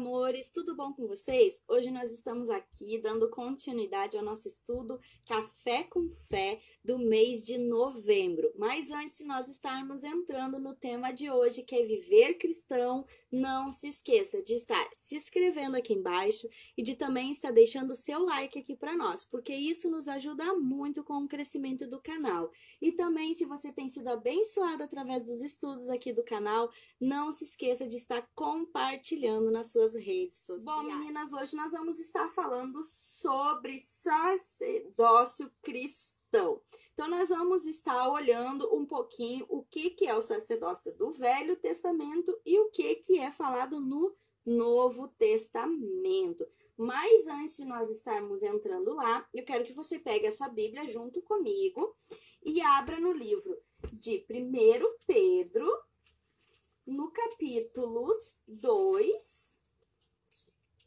amores, tudo bom com vocês? Hoje nós estamos aqui dando continuidade ao nosso estudo Café com Fé do mês de novembro. Mas antes de nós estarmos entrando no tema de hoje, que é viver cristão, não se esqueça de estar se inscrevendo aqui embaixo e de também estar deixando o seu like aqui para nós, porque isso nos ajuda muito com o crescimento do canal. E também, se você tem sido abençoado através dos estudos aqui do canal, não se esqueça de estar compartilhando nas suas redes sociais. Bom, meninas, hoje nós vamos estar falando sobre sacerdócio cristão. Então, nós vamos estar olhando um pouquinho o que é o sacerdócio do Velho Testamento e o que é falado no Novo Testamento. Mas antes de nós estarmos entrando lá, eu quero que você pegue a sua Bíblia junto comigo e abra no livro de 1 Pedro, no capítulo 2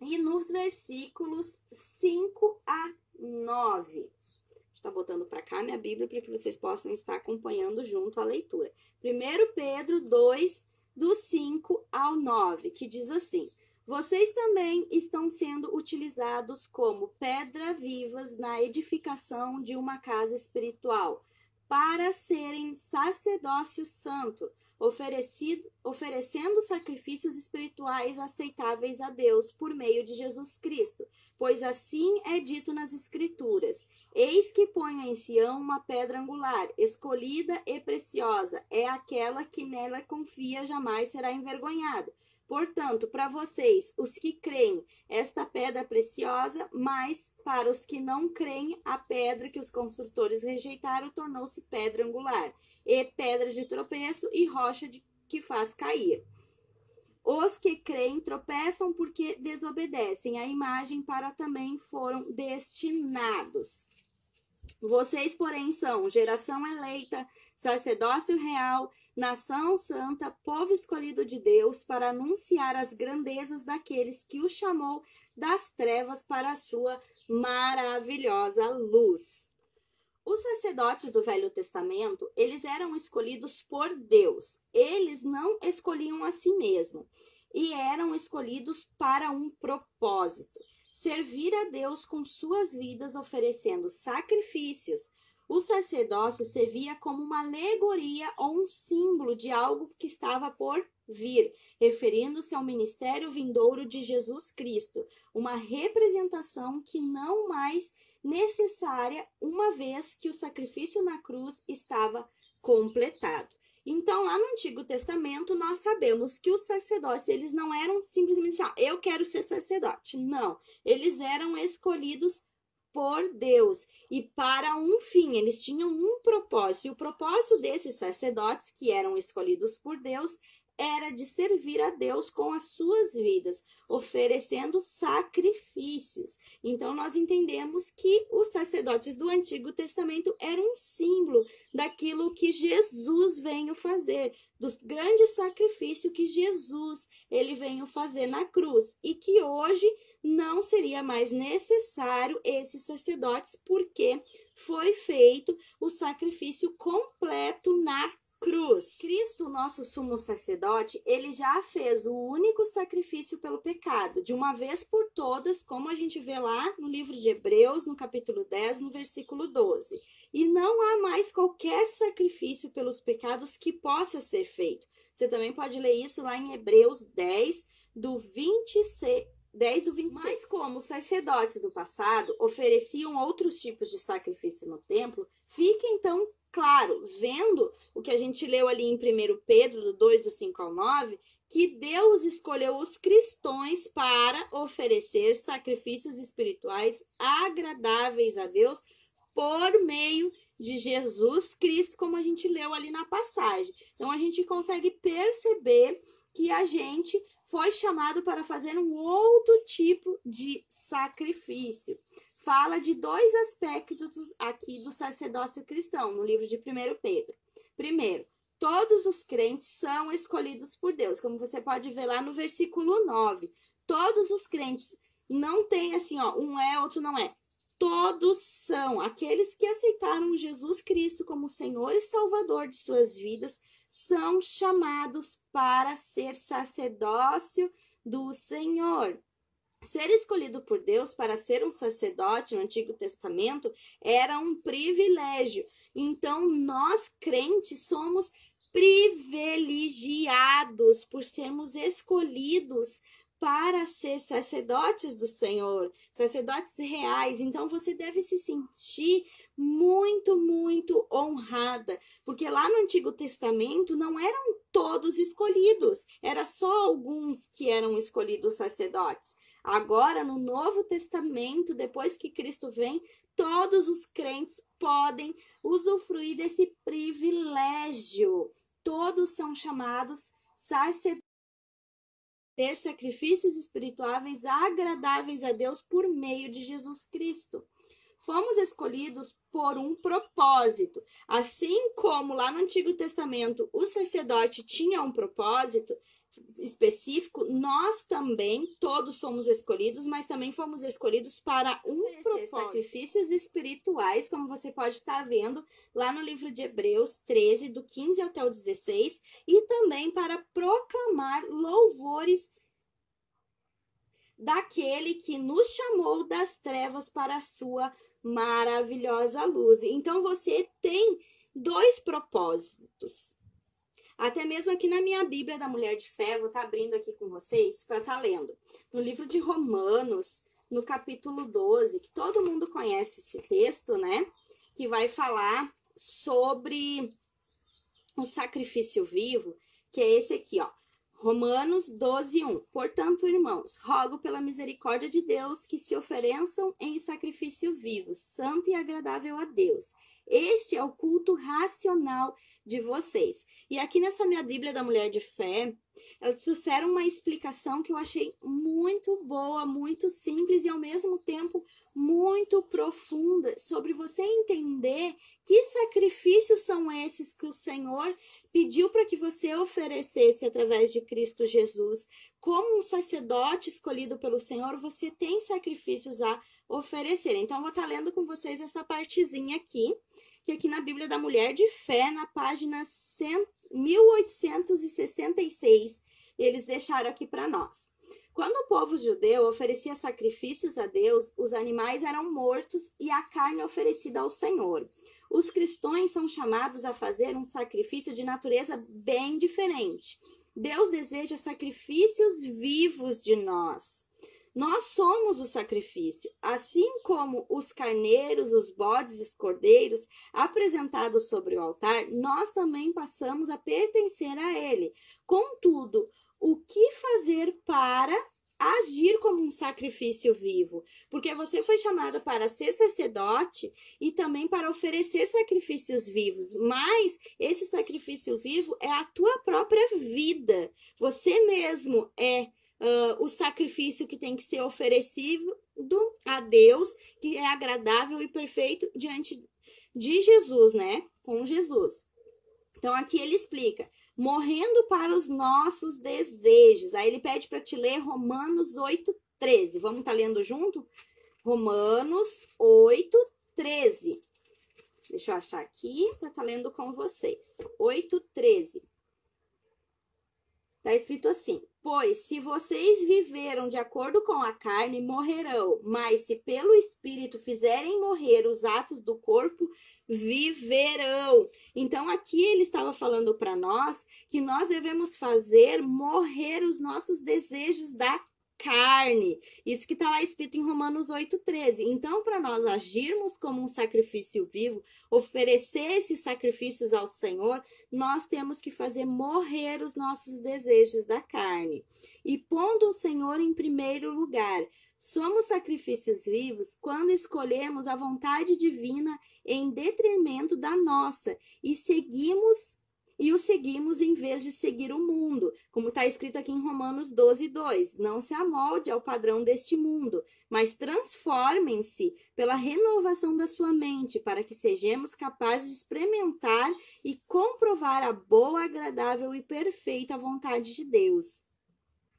e nos versículos 5 a 9. Está botando para cá minha Bíblia para que vocês possam estar acompanhando junto a leitura. 1 Pedro 2, do 5 ao 9, que diz assim: vocês também estão sendo utilizados como pedras vivas na edificação de uma casa espiritual, para serem sacerdócio santo, oferecendo sacrifícios espirituais aceitáveis a Deus por meio de Jesus Cristo. Pois assim é dito nas Escrituras: eis que ponho em Sião uma pedra angular, escolhida e preciosa, é aquela que nela confia jamais será envergonhada. Portanto, para vocês, os que creem, esta pedra preciosa, mas para os que não creem, a pedra que os construtores rejeitaram tornou-se pedra angular, e pedra de tropeço e rocha que faz cair. Os que creem tropeçam porque desobedecem à imagem para também foram destinados. Vocês, porém, são geração eleita, sacerdócio real, nação santa, povo escolhido de Deus, para anunciar as grandezas daqueles que o chamou das trevas para a sua maravilhosa luz. Os sacerdotes do Velho Testamento, eles eram escolhidos por Deus. Eles não escolhiam a si mesmos e eram escolhidos para um propósito: servir a Deus com suas vidas, oferecendo sacrifícios. O sacerdócio servia como uma alegoria ou um símbolo de algo que estava por vir, referindo-se ao ministério vindouro de Jesus Cristo, uma representação que não mais necessária, uma vez que o sacrifício na cruz estava completado. Então, lá no Antigo Testamento, nós sabemos que os sacerdotes, eles não eram simplesmente assim: eu quero ser sacerdote. Não, eles eram escolhidos por Deus e para um fim, eles tinham um propósito. E o propósito desses sacerdotes, que eram escolhidos por Deus, era de servir a Deus com as suas vidas, oferecendo sacrifícios. Então, nós entendemos que os sacerdotes do Antigo Testamento eram um símbolo daquilo que Jesus veio fazer, dos grandes sacrifícios que Jesus ele veio fazer na cruz, e que hoje não seria mais necessário esses sacerdotes, porque foi feito o sacrifício completo na cruz. Cristo, nosso sumo sacerdote, ele já fez o único sacrifício pelo pecado, de uma vez por todas, como a gente vê lá no livro de Hebreus, no capítulo 10, no versículo 12. E não há mais qualquer sacrifício pelos pecados que possa ser feito. Você também pode ler isso lá em Hebreus 10, do 26. Mas como os sacerdotes do passado ofereciam outros tipos de sacrifício no templo, fica então claro, vendo o que a gente leu ali em 1 Pedro, do 2, do 5 ao 9, que Deus escolheu os cristãos para oferecer sacrifícios espirituais agradáveis a Deus por meio de Jesus Cristo, como a gente leu ali na passagem. Então, a gente consegue perceber que a gente foi chamado para fazer um outro tipo de sacrifício. Fala de dois aspectos aqui do sacerdócio cristão, no livro de 1 Pedro. Primeiro, todos os crentes são escolhidos por Deus, como você pode ver lá no versículo 9. Todos os crentes, não tem assim, ó, um é, outro não é. Todos são aqueles que aceitaram Jesus Cristo como Senhor e Salvador de suas vidas, são chamados para ser sacerdócio do Senhor. Ser escolhido por Deus para ser um sacerdote no Antigo Testamento era um privilégio. Então, nós crentes somos privilegiados por sermos escolhidos para ser sacerdotes do Senhor, sacerdotes reais. Então, você deve se sentir muito, muito honrada, porque lá no Antigo Testamento não eram todos escolhidos, era só alguns que eram escolhidos sacerdotes. Agora, no Novo Testamento, depois que Cristo vem, todos os crentes podem usufruir desse privilégio. Todos são chamados sacerdotes, ter sacrifícios espirituais agradáveis a Deus por meio de Jesus Cristo. Fomos escolhidos por um propósito. Assim como lá no Antigo Testamento o sacerdote tinha um propósito específico, nós também, todos somos escolhidos, mas também fomos escolhidos para um propósito. Sacrifícios espirituais, como você pode estar vendo lá no livro de Hebreus 13, do 15 até o 16, e também para proclamar louvores daquele que nos chamou das trevas para a sua maravilhosa luz. Então, você tem dois propósitos. Até mesmo aqui na minha Bíblia da Mulher de Fé, vou estar abrindo aqui com vocês para estar lendo. No livro de Romanos, no capítulo 12, que todo mundo conhece esse texto, né? Que vai falar sobre o sacrifício vivo, que é esse aqui, ó. Romanos 12, 1. Portanto, irmãos, rogo pela misericórdia de Deus que se ofereçam em sacrifício vivo, santo e agradável a Deus. Este é o culto racional de vocês. E aqui nessa minha Bíblia da Mulher de Fé, eles trouxeram uma explicação que eu achei muito boa, muito simples e ao mesmo tempo muito profunda, sobre você entender que sacrifícios são esses que o Senhor pediu para que você oferecesse através de Cristo Jesus. Como um sacerdote escolhido pelo Senhor, você tem sacrifícios a oferecer. Então, eu vou estar lendo com vocês essa partezinha aqui, que aqui na Bíblia da Mulher de Fé, na página 1866, eles deixaram aqui para nós. Quando o povo judeu oferecia sacrifícios a Deus, os animais eram mortos e a carne oferecida ao Senhor. Os cristãos são chamados a fazer um sacrifício de natureza bem diferente. Deus deseja sacrifícios vivos de nós. Nós somos o sacrifício, assim como os carneiros, os bodes e os cordeiros apresentados sobre o altar, nós também passamos a pertencer a ele. Contudo, o que fazer para agir como um sacrifício vivo? Porque você foi chamado para ser sacerdote e também para oferecer sacrifícios vivos, mas esse sacrifício vivo é a tua própria vida. Você mesmo é o sacrifício que tem que ser oferecido a Deus, que é agradável e perfeito diante de Jesus, né? Com Jesus. Então, aqui ele explica, morrendo para os nossos desejos. Aí ele pede para te ler Romanos 8:13. Vamos estar lendo junto? Romanos 8:13. Deixa eu achar aqui para estar lendo com vocês. 8:13. Está escrito assim: pois se vocês viveram de acordo com a carne, morrerão, mas se pelo Espírito fizerem morrer os atos do corpo, viverão. Então aqui ele estava falando para nós que nós devemos fazer morrer os nossos desejos da carne. Isso que está lá escrito em Romanos 8:13. Então, para nós agirmos como um sacrifício vivo, oferecer esses sacrifícios ao Senhor, nós temos que fazer morrer os nossos desejos da carne. E pondo o Senhor em primeiro lugar, somos sacrifícios vivos quando escolhemos a vontade divina em detrimento da nossa e o seguimos em vez de seguir o mundo, como está escrito aqui em Romanos 12:2. Não se amolde ao padrão deste mundo, mas transformem-se pela renovação da sua mente, para que sejamos capazes de experimentar e comprovar a boa, agradável e perfeita vontade de Deus.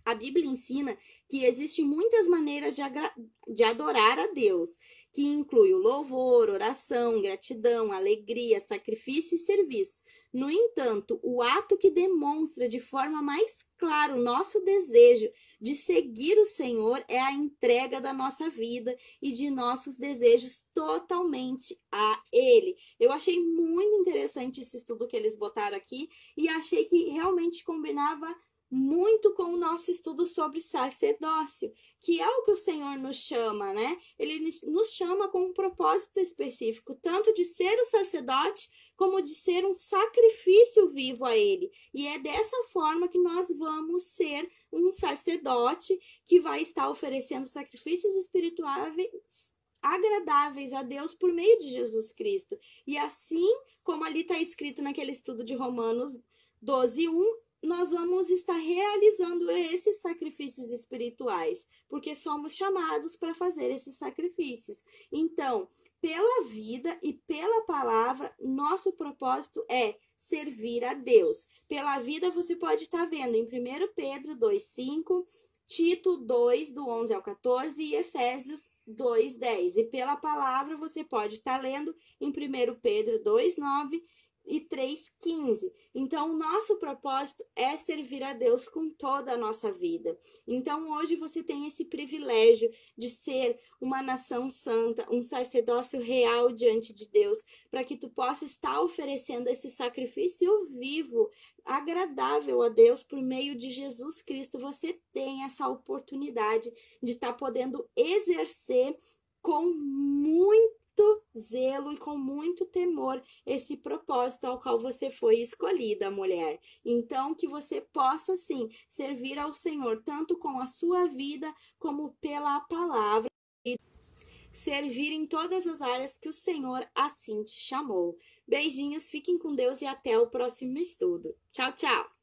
A Bíblia ensina que existem muitas maneiras de adorar a Deus, que inclui o louvor, oração, gratidão, alegria, sacrifício e serviço. No entanto, o ato que demonstra de forma mais clara o nosso desejo de seguir o Senhor é a entrega da nossa vida e de nossos desejos totalmente a Ele. Eu achei muito interessante esse estudo que eles botaram aqui e achei que realmente combinava muito com o nosso estudo sobre sacerdócio, que é o que o Senhor nos chama, né? Ele nos chama com um propósito específico, tanto de ser o sacerdote, como de ser um sacrifício vivo a Ele. E é dessa forma que nós vamos ser um sacerdote que vai estar oferecendo sacrifícios espirituais agradáveis a Deus por meio de Jesus Cristo. E assim como ali está escrito naquele estudo de Romanos 12:1, nós vamos estar realizando esses sacrifícios espirituais, porque somos chamados para fazer esses sacrifícios. Então, pela vida e pela palavra, nosso propósito é servir a Deus. Pela vida, você pode estar vendo em 1 Pedro 2:5, Tito 2, do 11 ao 14 e Efésios 2:10. E pela palavra, você pode estar lendo em 1 Pedro 2:9 e 3:15. Então, o nosso propósito é servir a Deus com toda a nossa vida. Então, hoje você tem esse privilégio de ser uma nação santa, um sacerdócio real diante de Deus, para que tu possa estar oferecendo esse sacrifício vivo, agradável a Deus por meio de Jesus Cristo. Você tem essa oportunidade de estar podendo exercer com muito zelo e com muito temor esse propósito ao qual você foi escolhida, mulher. Então, que você possa, sim, servir ao Senhor, tanto com a sua vida, como pela palavra, e servir em todas as áreas que o Senhor assim te chamou. Beijinhos, fiquem com Deus e até o próximo estudo. Tchau, tchau!